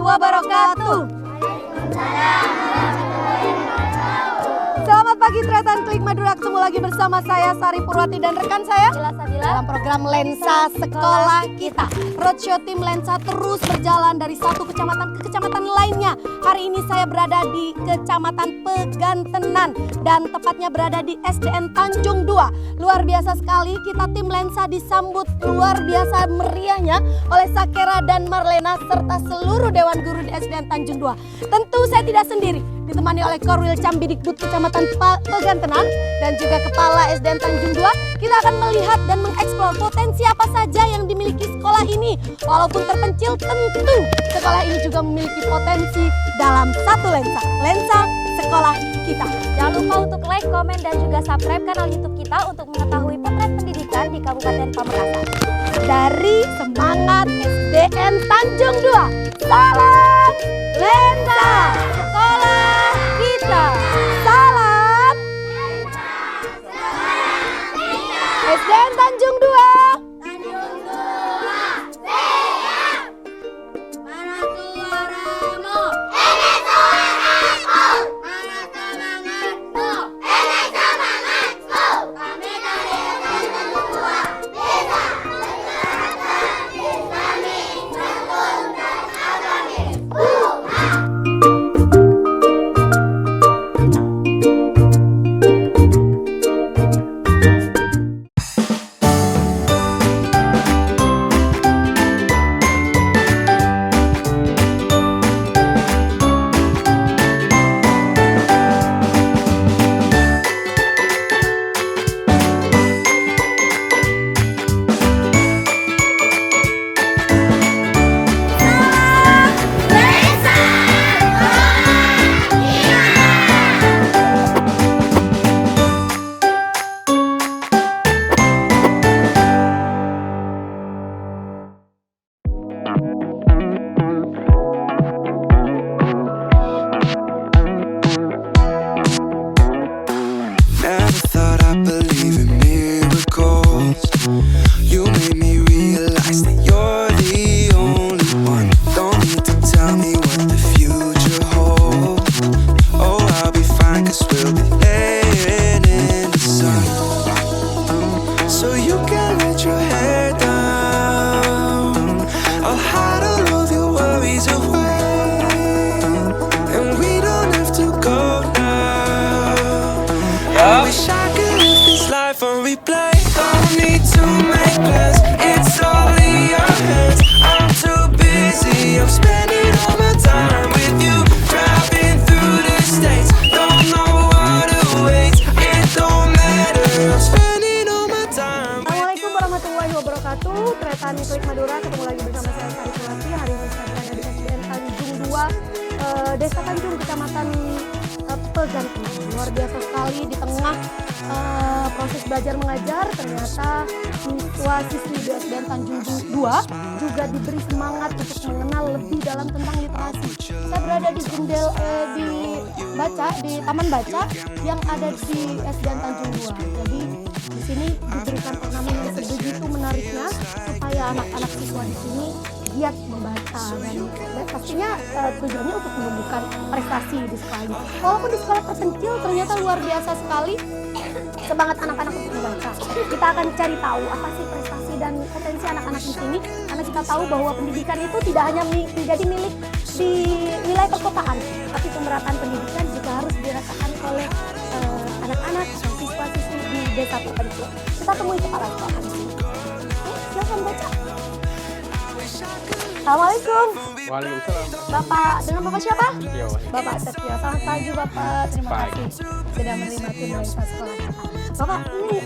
wabarakatuh. Selamat pagi Tretan Klik Madura, ketemu lagi bersama saya Sari Purwati dan rekan saya dalam program Lensa Sekolah Kita. Roadshow tim Lensa terus berjalan dari satu kecamatan ke kecamatan lainnya. Hari ini saya berada di Kecamatan Pegantenan dan tepatnya berada di SDN Tanjung 2. Luar biasa sekali, kita tim Lensa disambut luar biasa meriahnya oleh Sakera dan Marlena serta seluruh Dewan Guru di SDN Tanjung 2. Tentu saya tidak sendiri, ditemani oleh Korwil Cambidikbud Kecamatan Pegantenan dan juga Kepala SDN Tanjung 2. Kita akan melihat dan mengeksplor potensi apa saja yang dimiliki sekolah ini. Walaupun terpencil, tentu sekolah ini juga memiliki potensi dalam satu lensa. Lensa Sekolah Kita. Jangan lupa untuk like, komen, dan juga subscribe kanal YouTube kita untuk mengetahui potret pendidikan di Kabupaten Pamekasan. Dari Semangat SDN Tanjung 2, salam Lensa Sekolah Kita. Salam SDN Tanjung 2. Tretan Klik Madura, ketemu lagi bersama saya Sari Purwati. Hari ini saya berada di SDN Tanjung 2, Desa Tanjung, Kecamatan Pegantenan. Luar biasa sekali di tengah proses belajar mengajar, ternyata siswa-siswi di SDN Tanjung 2 juga diberi semangat untuk mengenal lebih dalam tentang literasi. Saya berada di di Taman Baca yang ada di SDN Tanjung 2. Jadi di sini diberikan turnamen yang sebegitu menariknya supaya anak-anak siswa di sini giat membaca dan pastinya tujuannya untuk menumbuhkan prestasi di sekolah ini. Walaupun di sekolah terpencil ternyata luar biasa sekali semangat anak-anak untuk membaca. Kita akan cari tahu apa sih prestasi dan potensi anak-anak di sini, karena kita tahu bahwa pendidikan itu tidak hanya menjadi milik di wilayah perkotaan, tapi pemerataan pendidikan juga harus dirasakan oleh anak-anak siswa-siswi di desa terpencil. Kita temui kepala sekolah di sini. Silakan baca. Assalamualaikum. Waalaikumsalam. Bapak, dengan Bapak siapa? Setio. Bapak Setio. Selamat pagi Bapak. Terima kasih sudah menerima tim Lensa Sekolah Kita. Bapak, ini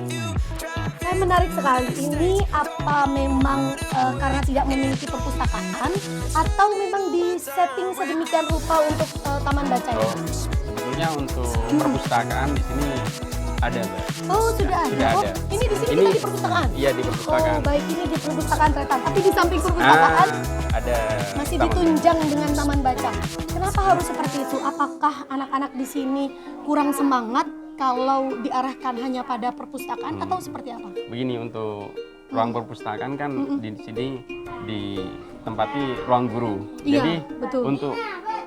saya menarik sekali. Ini apa memang karena tidak memiliki perpustakaan atau memang di setting sedemikian rupa untuk taman baca ya? Sebetulnya untuk perpustakaan di sini ada, Mbak. Oh, sudah ada. Sudah Oh, ada. ini di sini kita di perpustakaan. Iya, di perpustakaan. Oh, baik, ini di perpustakaan Tretan. Tapi di samping perpustakaan ada masih taman ditunjang dengan taman baca. Kenapa harus seperti itu? Apakah anak-anak di sini kurang semangat kalau diarahkan hanya pada perpustakaan atau seperti apa? Begini, untuk ruang perpustakaan kan di sini ditempati ruang guru. Iya, Jadi betul. untuk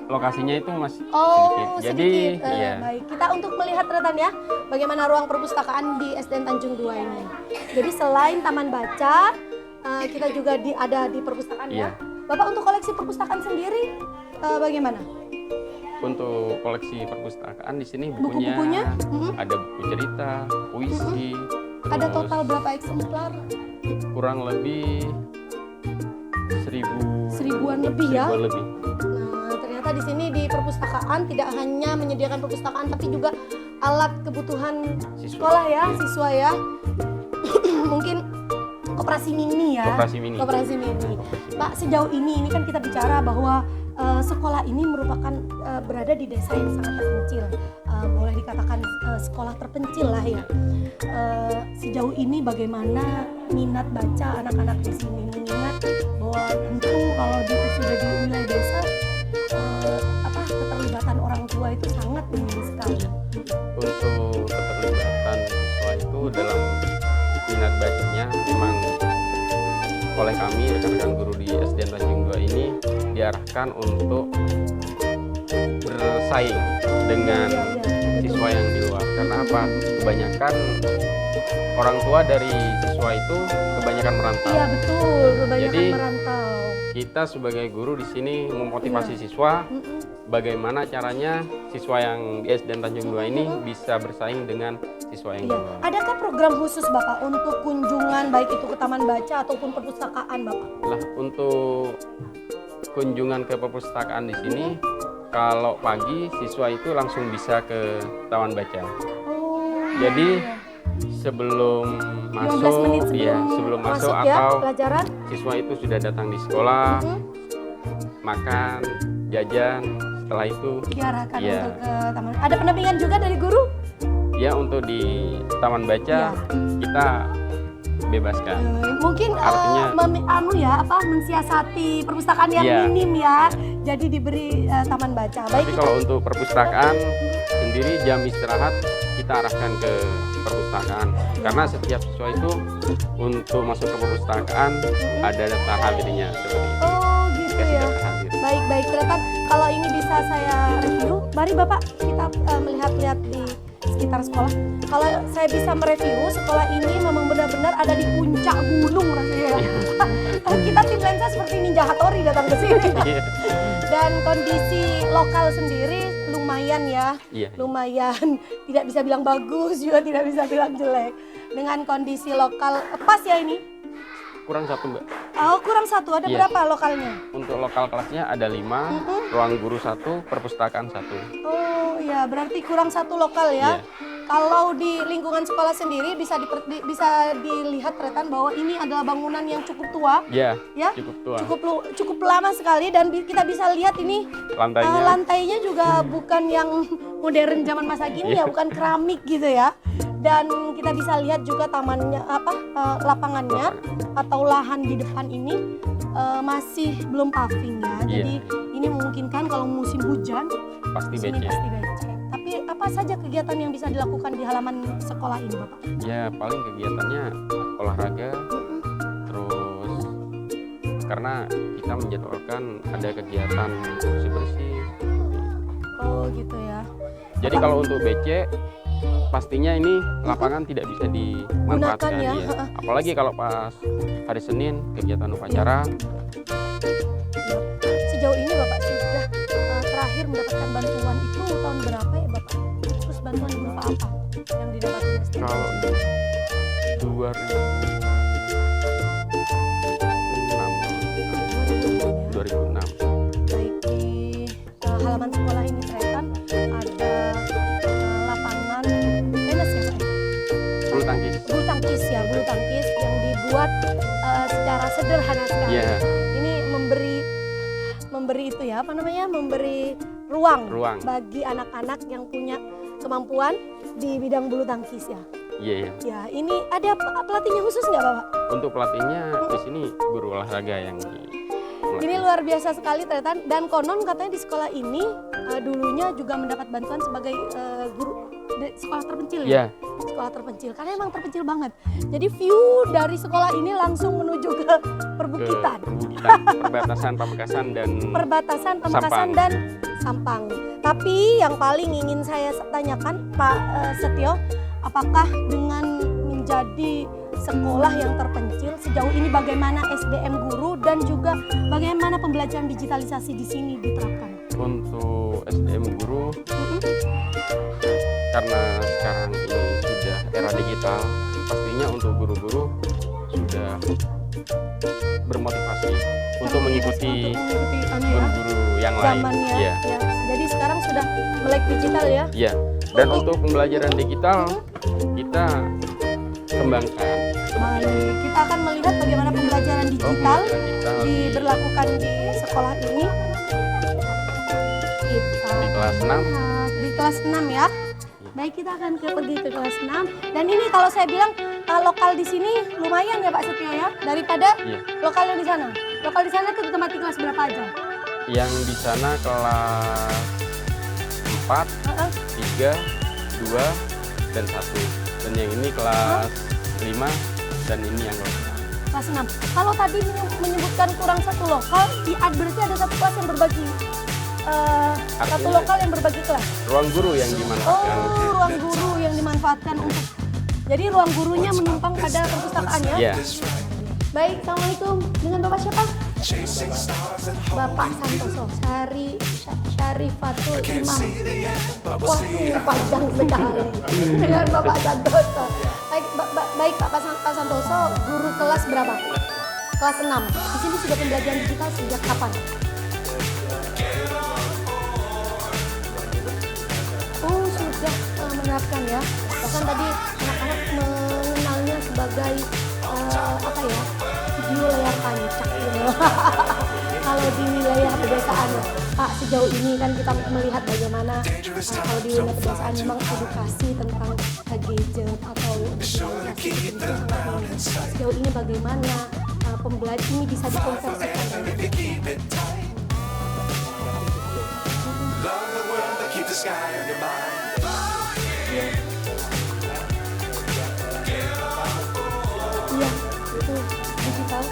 lokasinya itu masih Oh, sedikit. Jadi sedikit. iya. Baik, kita untuk melihat rekan ya, bagaimana ruang perpustakaan di SDN Tanjung 2 ini. Jadi selain taman baca, kita juga ada di perpustakaan Iya. ya. Bapak untuk koleksi perpustakaan sendiri bagaimana? Untuk koleksi perpustakaan di sini Buku-bukunya? ada buku cerita, puisi, Ada terus total berapa eksemplar? kurang lebih 1000 Seribuan lebih ya. seribuan lebih. Nah, ternyata di sini di perpustakaan tidak hanya menyediakan perpustakaan tapi juga alat kebutuhan Siswa. sekolah ya, Iya. siswa ya. Mungkin koperasi mini ya. Koperasi mini. Koperasi mini. Koperasi mini. Pak, sejauh ini kan kita bicara bahwa sekolah ini merupakan berada di desa yang sangat terpencil. Boleh dikatakan sekolah terpencil lah ya. Sejauh ini bagaimana minat baca anak-anak di sini, mengingat bahwa tentu kalau sudah di wilayah desa keterlibatan orang tua itu sangat tinggi sekali. Untuk keterlibatan siswa itu dalam minat bacanya memang oleh kami rekan-rekan guru di SDN Tanjung 2 ini diarahkan untuk bersaing dengan Iya, siswa yang di luar. Karena apa? Kebanyakan orang tua dari siswa itu kebanyakan merantau. Iya betul, kebanyakan Jadi, merantau. Kita sebagai guru di sini memotivasi siswa bagaimana caranya siswa yang di SDN Tanjung 2 ini bisa bersaing dengan siswa yang di Iya. luar. Adakah program khusus Bapak untuk kunjungan baik itu ke taman baca ataupun perpustakaan Bapak? Lah untuk kunjungan ke perpustakaan di sini kalau pagi siswa itu langsung bisa ke taman baca. Oh. Jadi sebelum 15 menit masuk sebelum masuk ya atau pelajaran. siswa itu sudah datang di sekolah, makan, jajan, setelah itu Diarahkan Iya. untuk ke taman. Ada pendampingan juga dari guru? ya untuk di taman baca Iya. kita bebaskan. Mungkin Artinya- mensiasati perpustakaan yang Iya. minim ya. Jadi diberi taman baca. Baik. Tapi kalau untuk perpustakaan sendiri jam istirahat kita arahkan ke perpustakaan karena setiap siswa itu untuk masuk ke perpustakaan ada daftar hadirnya seperti itu. Oh gitu Dikasih ya. daftar hadir. Baik, ternyata kalau ini bisa saya review. Mari Bapak kita melihat-lihat di sekitar sekolah. Kalau saya bisa mereview, sekolah ini memang benar-benar ada di puncak gunung rasanya. Kita tim lensa seperti Ninja Hattori datang ke sini. Iya. Dan kondisi lokal sendiri lumayan ya. Iya. Lumayan, tidak bisa bilang bagus juga tidak bisa bilang jelek. Dengan kondisi lokal pas ya ini. Kurang satu Mbak. Oh kurang satu, ada Iya. berapa lokalnya? Untuk lokal kelasnya ada 5, ruang guru 1, perpustakaan 1. Oh ya, berarti kurang satu lokal ya. Iya. Kalau di lingkungan sekolah sendiri bisa dilihat Retan bahwa ini adalah bangunan yang cukup tua, Ya, ya, cukup tua. cukup lama sekali dan kita bisa lihat ini Lantainya lantainya juga bukan yang modern zaman masa kini ya, bukan keramik gitu ya. Dan kita bisa lihat juga tamannya lapangannya atau lahan di depan ini masih belum paving ya. Iya. Jadi ini memungkinkan kalau musim hujan pasti sini becek. pasti becek. Tapi apa saja kegiatan yang bisa dilakukan di halaman sekolah ini, Bapak? Ya paling kegiatannya olahraga, terus karena kita menjadwalkan ada kegiatan bersih-bersih. Oh, gitu ya. Jadi kalau untuk becek pastinya ini lapangan tidak bisa dimanfaatkan Gunakan ya. ya. Apalagi kalau pas hari Senin kegiatan upacara. Sejauh ini Bapak sudah terakhir mendapatkan bantuan itu tahun berapa ya, Bapak? Terus bantuan berupa apa yang didapatkan? Kalau 2006. Baik di halaman sekolah ini Tretan ada lapangan tenis ya Pak? Bulu tangkis. Bulu tangkis ya, bulu tangkis yang dibuat secara sederhana sekali. Iya. Ini memberi itu ya, apa namanya? Memberi ruang bagi anak-anak yang punya kemampuan di bidang bulu tangkis ya. Iya, iya. Ya, ini ada pelatihnya khusus nggak Bapak? Untuk pelatihnya di sini guru olahraga yang Ini luar biasa sekali ternyata, dan konon katanya di sekolah ini dulunya juga mendapat bantuan sebagai sekolah terpencil Iya. ya? Sekolah terpencil, karena emang terpencil banget. Jadi view dari sekolah ini langsung menuju ke perbukitan. Perbatasan Pamekasan dan Perbatasan Pamekasan Sampang. dan Sampang. Tapi yang paling ingin saya tanyakan Pak Setio, apakah dengan menjadi sekolah yang terpencil sejauh ini bagaimana SDM guru dan juga bagaimana pembelajaran digitalisasi di sini diterapkan? Untuk SDM guru, karena sekarang ini sudah era digital, pastinya untuk guru-guru sudah bermotivasi untuk mengikuti guru-guru yang lain. Zamannya. Ya. Ya. Jadi sekarang sudah melek digital ya? Ya. Dan untuk pembelajaran digital kita kembangkan. Baik, kita akan melihat bagaimana pembelajaran digital diberlakukan di sekolah ini. Kita Di kelas 6. Di kelas 6 ya. Baik, kita akan pergi ke kelas 6. Dan ini kalau saya bilang lokal di sini lumayan ya Pak Setio ya, daripada lokal yang di sana. Lokal di sana itu ditempati kelas berapa aja? Yang di sana kelas 4, 3, 2, dan 1. Dan yang ini kelas 5 dan ini yang kelas 6. Kalau tadi menyebutkan kurang satu lokal, berarti ada satu kelas yang berbagi satu lokal yang berbagi kelas. Ruang guru yang dimanfaatkan. Oh, ruang guru yang dimanfaatkan untuk. Jadi ruang gurunya menumpang pada perpustakaan ya? Iya. Baik, assalamualaikum. Dengan Bapak siapa? Bapak Santoso, Syarifatul Imam. Wah, panjang sekali. Dengan Bapak Santoso. Baik Pak Santoso, guru kelas berapa? Kelas 6. Di sini sudah pembelajaran digital sejak kapan? Oh, sudah menerapkan ya. Bahkan tadi anak-anak mengenalnya sebagai apa ya? Video layar tancap gitu. Kalau di wilayah pedesaan Pak, sejauh ini kan kita melihat bagaimana kalau di wilayah pedesaan memang edukasi tentang gadget atau digitalisasi itu sangat minim. Sejauh ini bagaimana pembelajaran ini bisa dikonversikan? Iya, itu digital.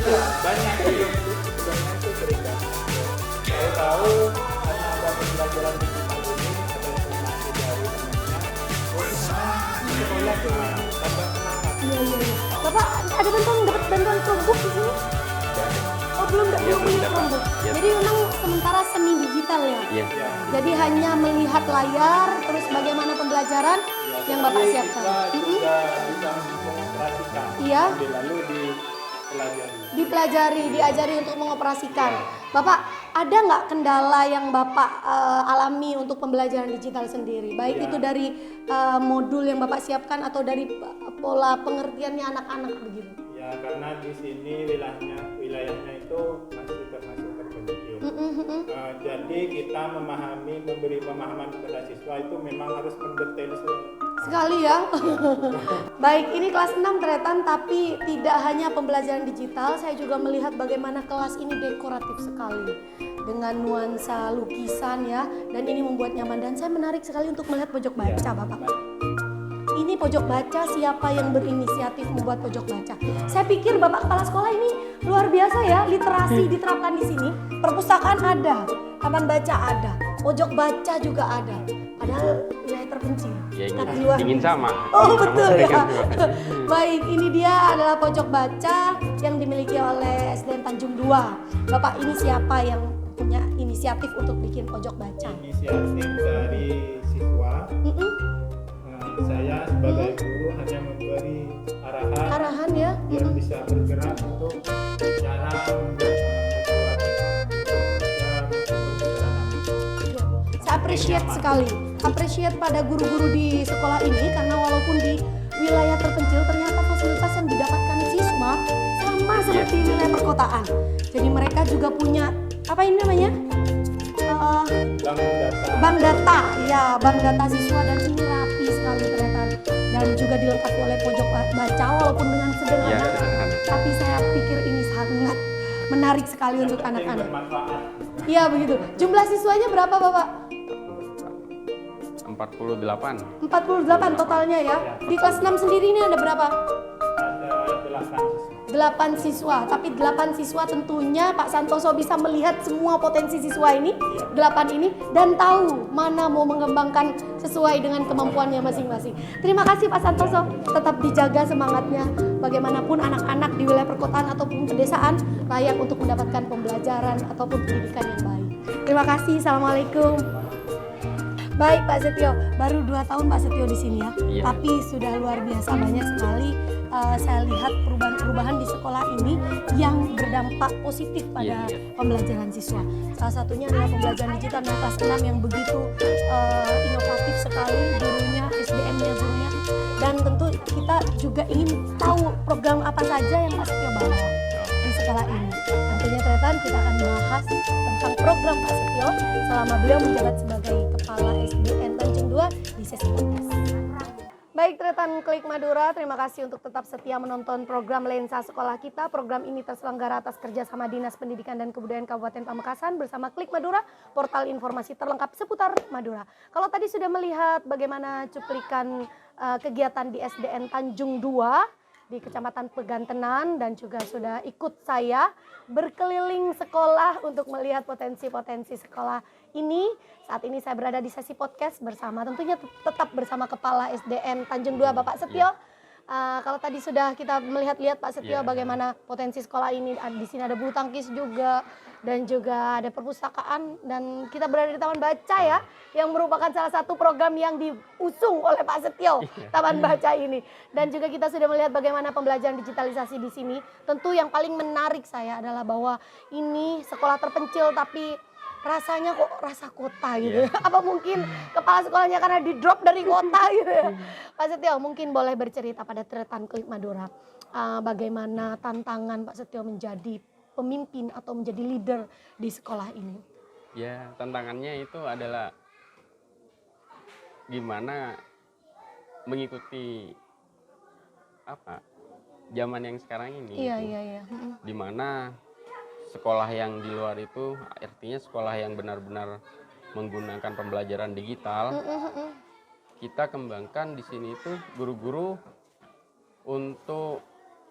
Banyak itu cerita. Saya tahu karena ada pembelajaran digital ini, ada informasi dari temannya. Oh, di sana sekolah tuh tambah semangat. Iya. Bapak ada dapat bantuan Chromebook di sini? Oh, belum punya Chromebook. Jadi memang sementara semi digital ya? Iya. Jadi hanya melihat layar, terus bagaimana pembelajaran yang Bapak siapkan. Kita juga bisa mengoperasikan. Iya. Lalu diajari untuk mengoperasikan. Bapak, ada nggak kendala yang Bapak alami untuk pembelajaran digital sendiri? Baik itu dari modul yang Bapak siapkan atau dari pola pengertiannya anak-anak begitu? Ya, karena di sini wilayahnya itu masih termasuk terpencil. Jadi kita memberi pemahaman kepada siswa itu memang harus mendetail sekali ya. Baik, ini kelas 6 Tretan, tapi tidak hanya pembelajaran digital, saya juga melihat bagaimana kelas ini dekoratif sekali dengan nuansa lukisan ya, dan ini membuat nyaman. Dan saya menarik sekali untuk melihat pojok baca, Bapak. Ini pojok baca, siapa yang berinisiatif membuat pojok baca? Saya pikir Bapak Kepala Sekolah ini luar biasa ya, literasi diterapkan di sini, perpustakaan ada, taman baca ada, pojok baca juga ada. Padahal wilayah terpencil. Ya, Tapi luar ingin sama. Oh, Ingin betul sama ya. dengan Baik, ini dia adalah pojok baca yang dimiliki oleh SDN Tanjung 2. Bapak, ini siapa yang punya inisiatif untuk bikin pojok baca? Inisiatif dari siswa. Saya sebagai guru hanya memberi Arahan ya. biar bisa bergerak untuk cara membuat Saya appreciate pada guru-guru di sekolah ini, karena walaupun di wilayah terpencil ternyata fasilitas yang didapatkan siswa sama seperti wilayah perkotaan. Jadi mereka juga punya apa ini namanya Bank data, ya bank data siswa, dan ini rapi sekali ternyata, dan juga dilengkapi oleh pojok baca walaupun dengan sederhana, Iya, sederhana. tapi saya pikir ini sangat menarik sekali untuk anak-anak. Iya begitu. Jumlah siswanya berapa Bapak? 48. 48 totalnya ya. Di kelas 6 sendiri ini ada berapa? Ada 8 siswa, tapi 8 siswa tentunya Pak Santoso bisa melihat semua potensi siswa ini, 8 ini, dan tahu mana mau mengembangkan sesuai dengan kemampuannya masing-masing. Terima kasih Pak Santoso, tetap dijaga semangatnya. Bagaimanapun anak-anak di wilayah perkotaan ataupun pedesaan layak untuk mendapatkan pembelajaran ataupun pendidikan yang baik. Terima kasih, Assalamualaikum. Baik Pak Setio, baru 2 tahun Pak Setio di sini ya, Iya. tapi sudah luar biasa banyak sekali saya lihat perubahan-perubahan di sekolah ini yang berdampak positif pada Iya. pembelajaran siswa. Salah satunya adalah pembelajaran digital dan kelas 6 yang begitu inovatif sekali, gurunya, SDM-nya gurunya, dan tentu kita juga ingin tahu program apa saja yang Pak Setio bawa di sekolah ini. Tentunya Tretan kita akan bahas tentang program Pak Setio selama beliau menjabat sebagai Kepala SDN Tanjung 2 di sesi podcast. Baik Tretan Klik Madura, terima kasih untuk tetap setia menonton program Lensa Sekolah Kita. Program ini terselenggara atas kerjasama Dinas Pendidikan dan Kebudayaan Kabupaten Pamekasan bersama Klik Madura, portal informasi terlengkap seputar Madura. Kalau tadi sudah melihat bagaimana cuplikan kegiatan di SDN Tanjung 2 di Kecamatan Pegantenan, dan juga sudah ikut saya berkeliling sekolah untuk melihat potensi-potensi sekolah ini. Saat ini saya berada di sesi podcast bersama, tentunya tetap bersama Kepala SDN Tanjung 2 Bapak Setio. Kalau tadi sudah kita melihat-lihat Pak Setio bagaimana potensi sekolah ini, di sini ada bulu tangkis juga, dan juga ada perpustakaan, dan kita berada di Taman Baca ya, yang merupakan salah satu program yang diusung oleh Pak Setio, Taman Baca ini. Dan juga kita sudah melihat bagaimana pembelajaran digitalisasi di sini. Tentu yang paling menarik saya adalah bahwa ini sekolah terpencil tapi rasanya kok rasa kota gitu. Apa mungkin kepala sekolahnya karena di drop dari kota gitu ya. Pak Setio mungkin boleh bercerita pada Tretan Klik Madura, bagaimana tantangan Pak Setio menjadi pemimpin atau menjadi leader di sekolah ini. Ya, tantangannya itu adalah gimana mengikuti zaman yang sekarang ini. Iya. Di mana sekolah yang di luar itu artinya sekolah yang benar-benar menggunakan pembelajaran digital. Kita kembangkan di sini itu guru-guru untuk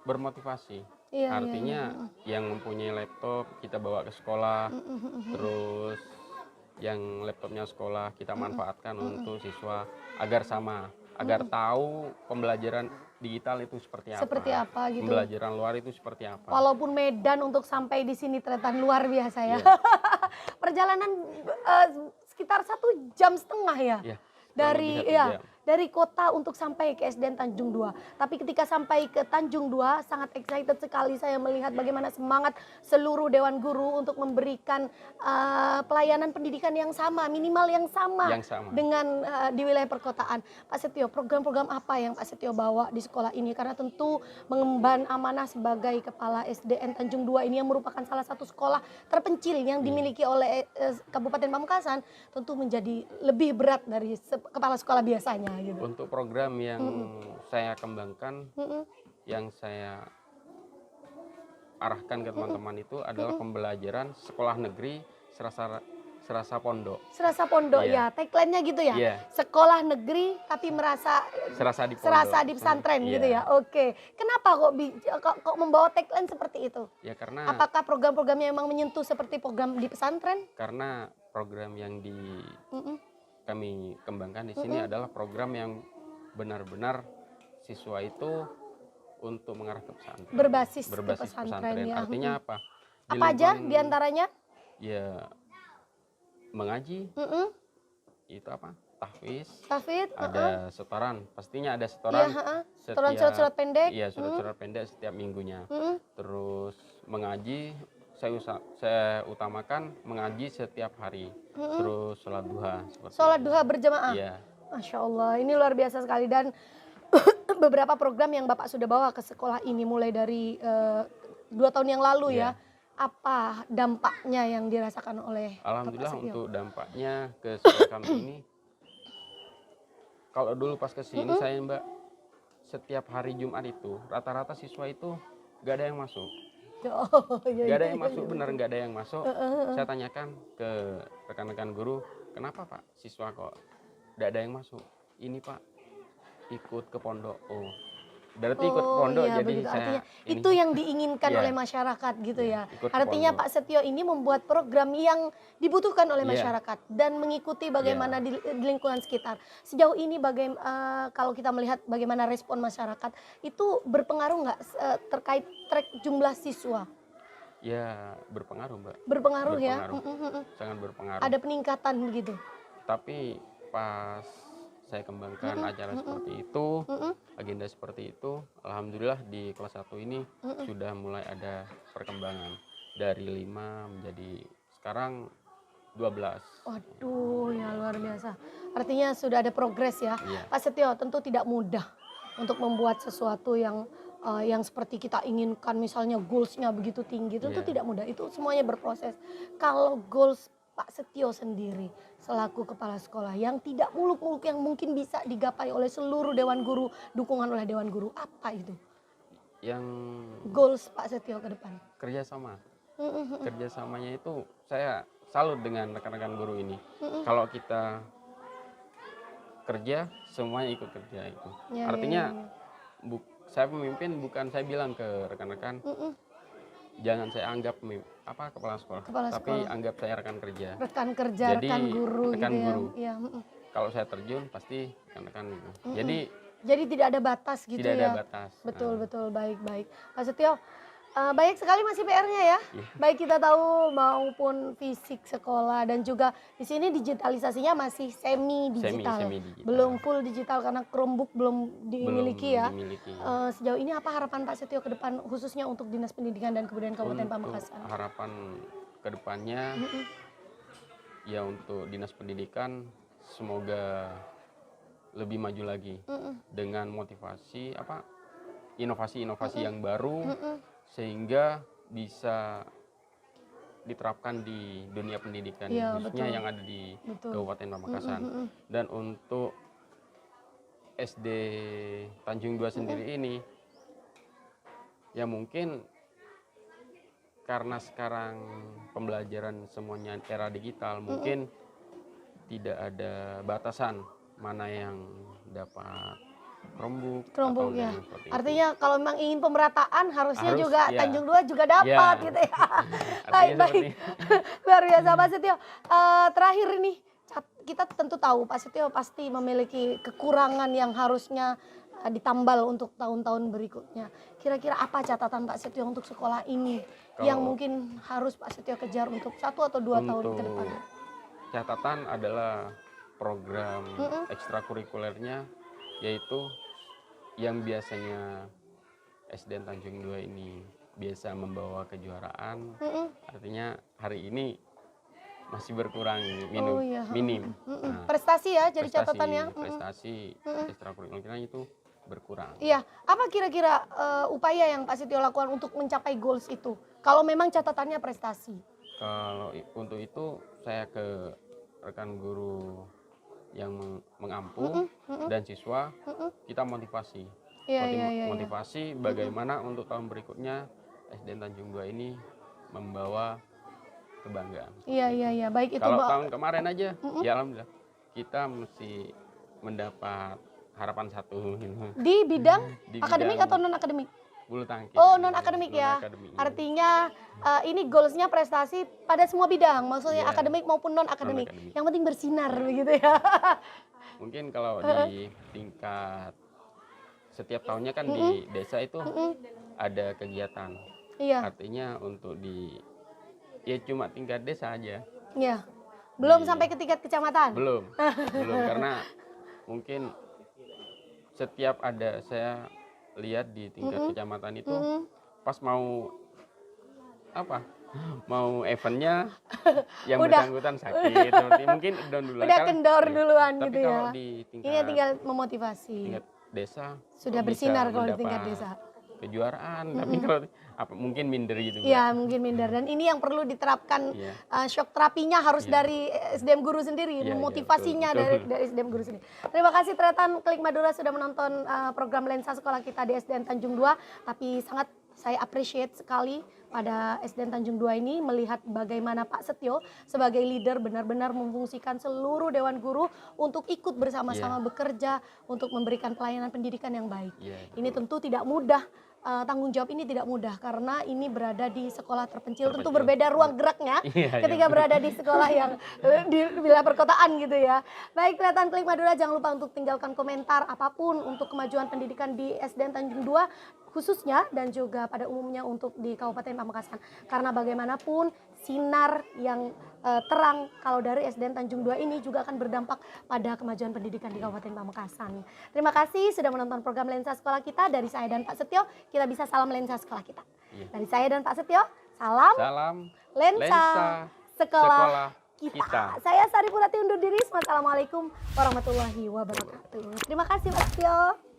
bermotivasi. Artinya yang mempunyai laptop kita bawa ke sekolah, terus yang laptopnya sekolah kita manfaatkan untuk siswa agar tahu pembelajaran digital itu seperti apa gitu. Pembelajaran luar itu seperti apa. Walaupun medan untuk sampai di sini Tretan luar biasa ya. Perjalanan sekitar 1,5 jam ya. Dari kota untuk sampai ke SDN Tanjung 2. Tapi ketika sampai ke Tanjung 2 sangat excited sekali saya melihat bagaimana semangat seluruh dewan guru untuk memberikan pelayanan pendidikan yang sama, minimal yang sama. Dengan di wilayah perkotaan. Pak Setio, program-program apa yang Pak Setio bawa di sekolah ini? Karena tentu mengemban amanah sebagai Kepala SDN Tanjung 2 ini yang merupakan salah satu sekolah terpencil yang dimiliki oleh Kabupaten Pamekasan, tentu menjadi lebih berat dari kepala sekolah biasanya. Gitu. Untuk program yang saya kembangkan, yang saya arahkan ke teman-teman itu adalah pembelajaran sekolah negeri serasa pondok. Serasa pondok ya, tagline-nya gitu ya. Sekolah negeri tapi serasa di pesantren gitu ya. Oke. Kenapa kok membawa tagline seperti itu? Ya karena apakah program-programnya memang menyentuh seperti program di pesantren? Karena program yang kami kembangkan di sini adalah program yang benar-benar siswa itu untuk mengarah ke pesantren. Berbasis ke pesantren ya. Artinya apa? Apa aja diantaranya? Ya mengaji. Itu apa? Tahfiz. Ada setoran. Pastinya ada setoran. Setoran surat-surat pendek. Iya, surat-surat pendek setiap minggunya. Terus mengaji. Saya utamakan mengaji setiap hari, terus sholat duha. Sholat duha berjamaah? Iya. Masya Allah, ini luar biasa sekali. Dan beberapa program yang Bapak sudah bawa ke sekolah ini mulai dari 2 tahun yang lalu ya. apa dampaknya yang dirasakan oleh Alhamdulillah Bapak Setio? untuk dampaknya ke sekolah kami ini, kalau dulu pas kesini saya Mbak, setiap hari Jumat itu rata-rata siswa itu gak ada yang masuk. Oh, iya, Gak ada iya, yang iya, masuk, iya. bener gak ada yang masuk. Saya tanyakan ke rekan-rekan guru, kenapa Pak siswa kok gak ada yang masuk? Ini Pak ikut ke pondok. Oh, berarti ikut ke Oh pondok, iya jadi begitu. saya Artinya ini itu yang diinginkan Iya. oleh masyarakat gitu Iya, ya. ikut ke Artinya pondok. Pak Setio ini membuat program yang dibutuhkan oleh Iya. masyarakat dan mengikuti bagaimana di lingkungan sekitar. Sejauh ini kalau kita melihat bagaimana respon masyarakat itu berpengaruh nggak terkait track jumlah siswa? ya berpengaruh Mbak, Berpengaruh ya. Berpengaruh. Sangat berpengaruh. Ada peningkatan begitu. Tapi pas saya kembangkan acara seperti itu, agenda seperti itu, alhamdulillah di kelas 1 ini sudah mulai ada perkembangan dari 5 menjadi sekarang 12. Waduh, ya luar biasa. Artinya sudah ada progres ya. Iya. Pak Setio, tentu tidak mudah untuk membuat sesuatu yang seperti kita inginkan, misalnya goals-nya begitu tinggi, tentu Iya. tidak mudah. Itu semuanya berproses. Kalau goals Pak Setio sendiri selaku kepala sekolah yang tidak muluk-muluk, yang mungkin bisa digapai oleh seluruh dewan guru, dukungan oleh dewan guru, apa itu Yang goals Pak Setio ke depan? kerjasama, kerjasamanya itu saya salut dengan rekan-rekan guru ini. Kalau kita kerja, semuanya ikut kerja itu. Ya, Artinya ya, ya. Saya pemimpin, bukan saya bilang ke rekan-rekan, jangan saya anggap kepala sekolah, Kepala tapi sekolah. anggap saya rekan kerja. Rekan kerja, Jadi, rekan guru rekan gitu guru. ya. Iya, Kalau saya terjun pasti rekan-rekan gitu. Jadi tidak ada batas gitu Tidak ya. ada batas. Betul Nah. betul, baik. Pak Setio, banyak sekali masih PR-nya ya. Iya. Baik kita tahu maupun fisik sekolah, dan juga di sini digitalisasinya masih semi digital. Semi-digital. Belum full digital karena Chromebook belum dimiliki ya. Dimiliki. Sejauh ini apa harapan Pak Setio ke depan khususnya untuk Dinas Pendidikan dan Kebudayaan Kabupaten Untuk Pamekasan? harapan kedepannya ya untuk Dinas Pendidikan semoga lebih maju lagi dengan motivasi inovasi-inovasi yang baru sehingga bisa diterapkan di dunia pendidikan Iya, khususnya betul. yang ada di Betul. Kabupaten Pamekasan. Dan untuk SD Tanjung Dua sendiri ini ya mungkin karena sekarang pembelajaran semuanya era digital, mungkin tidak ada batasan mana yang dapat Chromebook Chromebook atau ya. yang seperti itu. Artinya kalau memang ingin pemerataan harusnya Harus, juga ya. Tanjung Dua juga dapat Ya. gitu ya. Artinya Baik. Luar biasa Pak Setio. Terakhir ini kita tentu tahu Pak Setio pasti memiliki kekurangan yang harusnya ditambal untuk tahun-tahun berikutnya. Kira-kira apa catatan Pak Setio untuk sekolah ini yang mungkin harus Pak Setio kejar untuk 1 atau 2 tahun ke depan? Catatan adalah program ekstrakurikulernya, yaitu yang biasanya SDN Tanjung Dua ini biasa membawa kejuaraan, artinya hari ini masih berkurang, Oh, iya. minim. Nah, Prestasi ya jadi catatannya. prestasi ekstrakurikulernya itu berkurang. Iya, apa kira-kira upaya yang Pak Setio lakukan untuk mencapai goals itu? Kalau memang catatannya prestasi. Kalau untuk itu saya ke rekan guru yang mengampu dan siswa, kita motivasi. Iya. Motivasi bagaimana untuk tahun berikutnya SDN Tanjung Dua ini membawa kebanggaan. Iya. Baik itu Kalau Mbak. tahun kemarin aja, ya alhamdulillah kita mesti mendapat harapan 1 gitu. Di bidang Di akademik bidang atau non akademik? bulu tangkis. Oh, non akademik ya. Non-akademik. Artinya ini goalsnya prestasi pada semua bidang, maksudnya Iya. akademik maupun non akademik. Non-akademik. Yang penting bersinar begitu ya. Mungkin kalau di tingkat setiap tahunnya kan di desa itu ada kegiatan. Iya. Artinya untuk ya cuma tingkat desa aja. Iya. Belum sampai ke tingkat kecamatan. Belum karena mungkin setiap ada, saya lihat di tingkat kecamatan itu pas mau eventnya yang Udah. bersangkutan sakit, seperti mungkin down dulu. Udah kendor duluan Tapi gitu ya. kalau di tingkat Ini tinggal memotivasi. tingkat desa Sudah kok bersinar bisa kalau di tingkat mendapat desa. kejuaraan, tapi kalau mungkin minder gitu. Iya, mungkin minder. Dan ini yang perlu diterapkan, Iya. shock terapinya harus Iya. dari SDM guru sendiri, Iya, iya, motivasinya betul. dari SDM guru sendiri. Terima kasih Tretan Klik Madura sudah menonton program Lensa Sekolah Kita di SDN Tanjung 2. Tapi sangat saya appreciate sekali pada SDN Tanjung 2 ini melihat bagaimana Pak Setio sebagai leader benar-benar memfungsikan seluruh Dewan Guru untuk ikut bersama-sama bekerja untuk memberikan pelayanan pendidikan yang baik. Iya, Ini tentu tidak mudah. Tanggung jawab ini tidak mudah karena ini berada di sekolah terpencil, tentu berbeda ruang geraknya Iya, ketika berada di sekolah yang di wilayah perkotaan gitu ya. Baik, Tretan Klik Madura, jangan lupa untuk tinggalkan komentar apapun untuk kemajuan pendidikan di SDN Tanjung 2 khususnya dan juga pada umumnya untuk di Kabupaten Pamekasan. Karena bagaimanapun sinar yang terang kalau dari SDN Tanjung 2 ini juga akan berdampak pada kemajuan pendidikan di Kabupaten Pamekasan. Terima kasih sudah menonton program Lensa Sekolah Kita. Dari saya dan Pak Setio, kita bisa salam Lensa Sekolah Kita. Iya. Dari saya dan Pak Setio, salam Salam Lensa Sekolah kita. Kita. Saya Sari Purwati undur diri. Wassalamualaikum warahmatullahi wabarakatuh. Terima kasih Pak Setio.